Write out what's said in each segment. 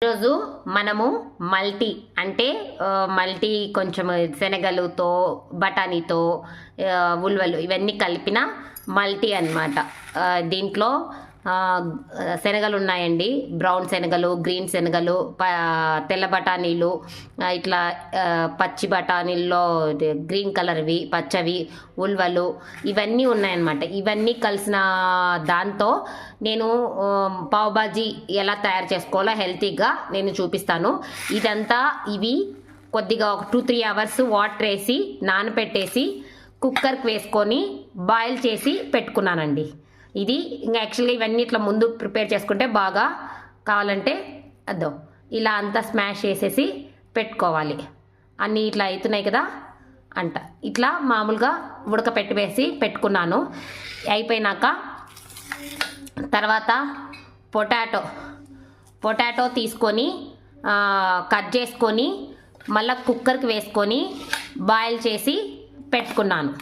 ఈరోజు మనము మల్టీ అంటే మల్టీ కొంచెం శనగలుతో బఠానీతో ఉల్వలు ఇవన్నీ కలిపిన మల్టీ అన్నమాట. దీంట్లో శనగలు ఉన్నాయండి. బ్రౌన్ శనగలు, గ్రీన్ శనగలు, తెల్ల బఠానీలు, ఇట్లా పచ్చి బఠానీల్లో గ్రీన్ కలర్వి, పచ్చవి, ఉల్వలు ఇవన్నీ ఉన్నాయన్నమాట. ఇవన్నీ కలిసిన దాంతో నేను పావ్ బాజీ ఎలా తయారు చేసుకోవాలో హెల్తీగా నేను చూపిస్తాను. ఇదంతా ఇవి కొద్దిగా ఒక 2-3 అవర్స్ వాటర్ వేసి నానపెట్టేసి కుక్కర్కి వేసుకొని బాయిల్ చేసి పెట్టుకున్నానండి. ఇది ఇంకా యాక్చువల్గా ఇవన్నీ ఇట్లా ముందు ప్రిపేర్ చేసుకుంటే బాగా కావాలంటే అదో ఇలా అంతా స్మాష్ చేసేసి పెట్టుకోవాలి. అన్నీ ఇట్లా అవుతున్నాయి కదా అంట ఇట్లా మామూలుగా ఉడకపెట్టి వేసి పెట్టుకున్నాను. అయిపోయినాక తర్వాత పొటాటో తీసుకొని కట్ చేసుకొని మళ్ళీ కుక్కర్కి వేసుకొని బాయిల్ చేసి పెట్టుకున్నాను.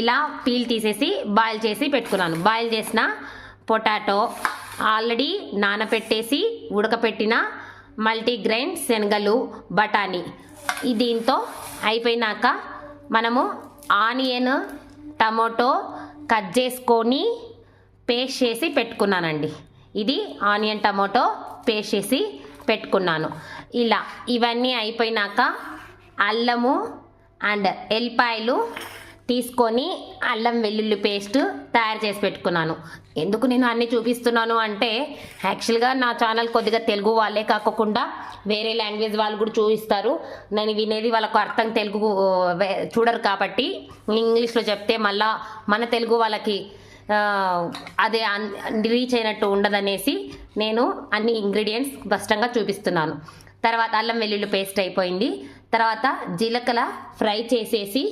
ఇలా పీల్ తీసేసి బాయిల్ చేసి పెట్టుకున్నాను. బాయిల్ చేసిన పొటాటో, ఆల్రెడీ నానపెట్టేసి ఉడకపెట్టిన మల్టీగ్రెయిన్ శనగలు, బఠానీ. దీంతో అయిపోయినాక మనము ఆనియన్, టమాటో కట్ చేసుకొని పేస్ట్ చేసి పెట్టుకున్నానండి. ఇది ఆనియన్ టమాటో పేస్ట్ చేసి పెట్టుకున్నాను. ఇలా ఇవన్నీ అయిపోయినాక అల్లము అండ్ ఎల్లిపాయలు తీసుకొని అల్లం వెల్లుల్లి పేస్ట్ తయారు చేసి పెట్టుకున్నాను. ఎందుకు నేను అన్నీ చూపిస్తున్నాను అంటే యాక్చువల్గా నా ఛానల్ కొద్దిగా తెలుగు వాళ్ళే కాకుండా వేరే లాంగ్వేజ్ వాళ్ళు కూడా చూపిస్తారు. నేను వినేది వాళ్ళకు అర్థం తెలుగు చూడరు కాబట్టి ఇంగ్లీష్లో చెప్తే మళ్ళా మన తెలుగు వాళ్ళకి అదే రీచ్ అయినట్టు ఉండదనేసి నేను అన్ని ఇంగ్రీడియంట్స్ స్పష్టంగా చూపిస్తున్నాను. తర్వాత అల్లం వెల్లుల్లి పేస్ట్ అయిపోయింది. తర్వాత జీలకర్ర ఫ్రై చేసేసి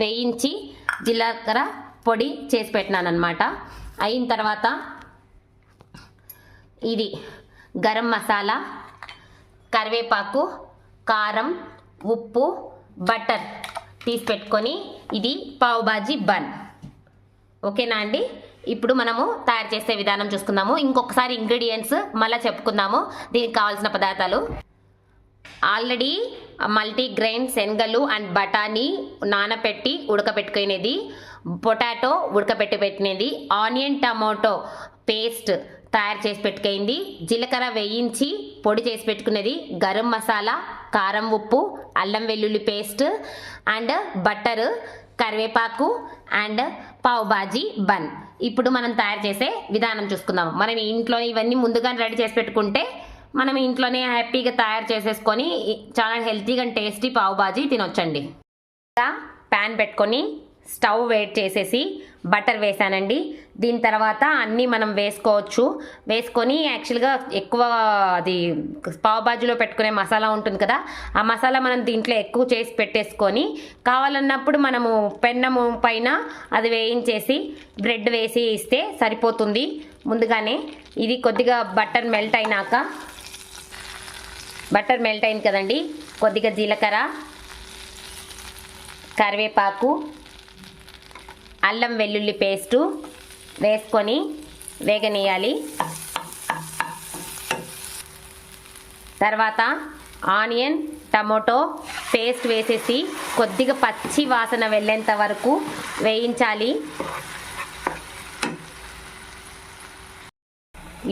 వేయించి జీలకర్ర పొడి చేసి పెట్టినాను అనమాట. అయిన తర్వాత ఇది గరం మసాలా, కరివేపాకు, కారం, ఉప్పు, బటర్ తీసి పెట్టుకొని ఇది పావ్ బాజీ బన్. ఓకేనా అండి? ఇప్పుడు మనము తయారు చేసే విధానం చూసుకుందాము. ఇంకొకసారి ఇంగ్రీడియంట్స్ మళ్ళీ చెప్పుకుందాము. దీనికి కావాల్సిన పదార్థాలు ఆల్రెడీ మల్టీగ్రెయిన్ శనగలు అండ్ బఠానీ నానపెట్టి ఉడకపెట్టుకునేది, పొటాటో ఉడకపెట్టి పెట్టినది, ఆనియన్ టమాటో పేస్ట్ తయారు చేసి పెట్టుకుంది, జీలకర్ర వేయించి పొడి చేసి పెట్టుకునేది, గరం మసాలా, కారం, ఉప్పు, అల్లం వెల్లుల్లి పేస్ట్ అండ్ బటర్, కరివేపాకు అండ్ పావ్ బాజీ బన్. ఇప్పుడు మనం తయారు చేసే విధానం చూసుకుందాం. మనం ఇంట్లో ఇవన్నీ ముందుగా రెడీ చేసి పెట్టుకుంటే మనం ఇంట్లోనే హ్యాపీగా తయారు చేసేసుకొని చాలా హెల్తీగా అండ్ టేస్టీ పావ్ బాజీ తినొచ్చండి. ప్యాన్ పెట్టుకొని స్టవ్ వేడి చేసేసి బటర్ వేసానండి. దీని తర్వాత అన్నీ మనం వేసుకోవచ్చు. వేసుకొని యాక్చువల్గా ఎక్కువ అది పావ్ బాజీలో పెట్టుకునే మసాలా ఉంటుంది కదా, ఆ మసాలా మనం దీంట్లో ఎక్కువ చేసి పెట్టేసుకొని కావాలన్నప్పుడు మనము పెన్నము పైన అది వేయించేసి బ్రెడ్ వేసి ఇస్తే సరిపోతుంది ముందుగానే. ఇది కొద్దిగా బటర్ మెల్ట్ అయింది కదండి, కొద్దిగా జీలకర్ర, కరివేపాకు, అల్లం వెల్లుల్లి పేస్టు వేసుకొని వేగనీయాలి. తర్వాత ఆనియన్ టమాటో పేస్ట్ వేసేసి కొద్దిగా పచ్చి వాసన వెళ్ళేంత వరకు వేయించాలి.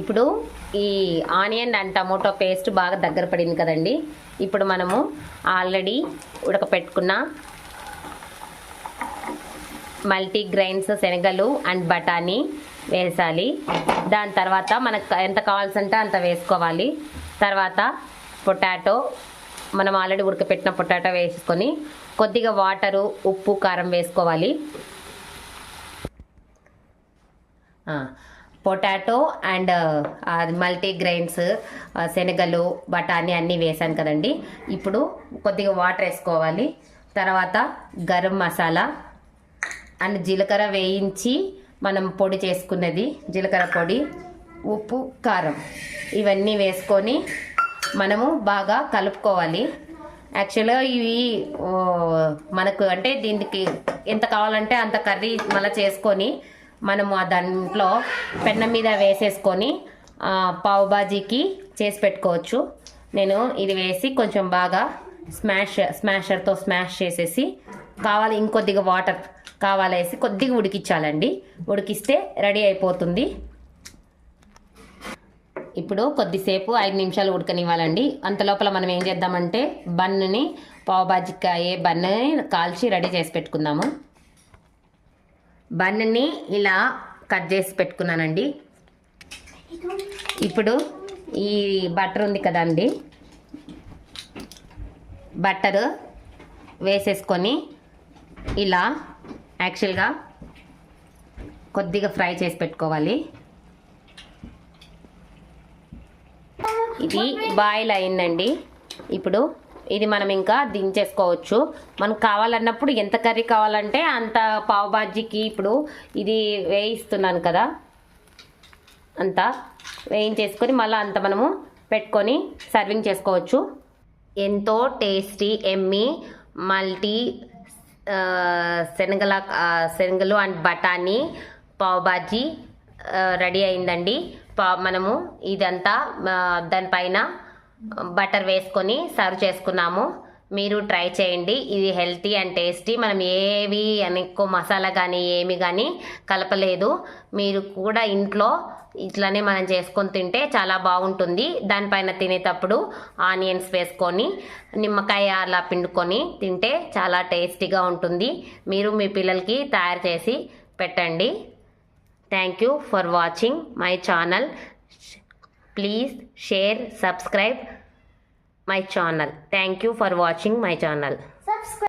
ఇప్పుడు ఈ ఆనియన్ అండ్ టమాటో పేస్ట్ బాగా దగ్గర పడింది కదండి. ఇప్పుడు మనము ఆల్రెడీ ఉడకపెట్టుకున్న మల్టీగ్రెయిన్స్ శనగలు అండ్ బఠానీ వేసాలి. దాని తర్వాత మనకు ఎంత కావాల్సింటే అంత వేసుకోవాలి. తర్వాత పొటాటో, మనం ఆల్రెడీ ఉడకపెట్టిన పొటాటో వేసుకొని కొద్దిగా వాటరు, ఉప్పు, కారం వేసుకోవాలి. పొటాటో అండ్ మల్టీగ్రెయిన్స్ శనగలు, బఠానీ అన్నీ వేసాను కదండి. ఇప్పుడు కొద్దిగా వాటర్ వేసుకోవాలి. తర్వాత గరం మసాలా అండ్ జీలకర్ర వేయించి మనం పొడి చేసుకున్నది, జీలకర్ర పొడి, ఉప్పు, కారం ఇవన్నీ వేసుకొని మనము బాగా కలుపుకోవాలి. యాక్చువల్గా ఇవి మనకు అంటే దీనికి ఎంత కావాలంటే అంత కర్రీ మళ్ళీ చేసుకొని మనము దాంట్లో పెన్నం మీద వేసేసుకొని పావ్ బాజీకి చేసి పెట్టుకోవచ్చు. నేను ఇది వేసి కొంచెం బాగా స్మాషర్తో స్మాష్ చేసేసి కావాలి ఇంకొద్దిగా వాటర్ కావాలేసి కొద్దిగా ఉడికించాలండి. ఉడికిస్తే రెడీ అయిపోతుంది. ఇప్పుడు కొద్దిసేపు 5 నిమిషాలు ఉడకనివ్వాలండి. అంతలోపల మనం ఏం చేద్దామంటే బన్నుని పావుబాజీకి అయ్యే బన్నుని కాల్చి రెడీ చేసి పెట్టుకుందాము. బన్నుని ఇలా కట్ చేసి పెట్టుకున్నానండి. ఇప్పుడు ఈ బటర్ ఉంది కదండి, బటర్ వేసేసుకొని ఇలా యాక్చువల్గా కొద్దిగా ఫ్రై చేసి పెట్టుకోవాలి. ఇది బాయిల్ అయిందండి. ఇప్పుడు ఇది మనం ఇంకా దించేసుకోవచ్చు. మనకు కావాలన్నప్పుడు ఎంత కర్రీ కావాలంటే అంత పావుబాజీకి ఇప్పుడు ఇది వేయిస్తున్నాను కదా, అంతా వేయించేసుకొని మళ్ళీ అంత మనము పెట్టుకొని సర్వింగ్ చేసుకోవచ్చు. ఎంతో టేస్టీ ఎమ్మీ మల్టీ శనగలు అండ్ బఠానీ పావుబాజీ రెడీ అయిందండి. మనము ఇదంతా దానిపైన బటర్ వేసుకొని సర్వ్ చేసుకున్నాము. మీరు ట్రై చేయండి. ఇది హెల్తీ అండ్ టేస్టీ. మనం ఏవి అని ఎక్కువ మసాలా కానీ ఏమి కానీ కలపలేదు. మీరు కూడా ఇంట్లో ఇట్లానే మనం చేసుకొని తింటే చాలా బాగుంటుంది. దానిపైన తినేటప్పుడు ఆనియన్స్ వేసుకొని నిమ్మకాయ అలా పిండుకొని తింటే చాలా టేస్టీగా ఉంటుంది. మీరు మీ పిల్లలకి తయారు చేసి పెట్టండి. Thank you for watching my channel. Please share, subscribe my channel. Thank you for watching my channel.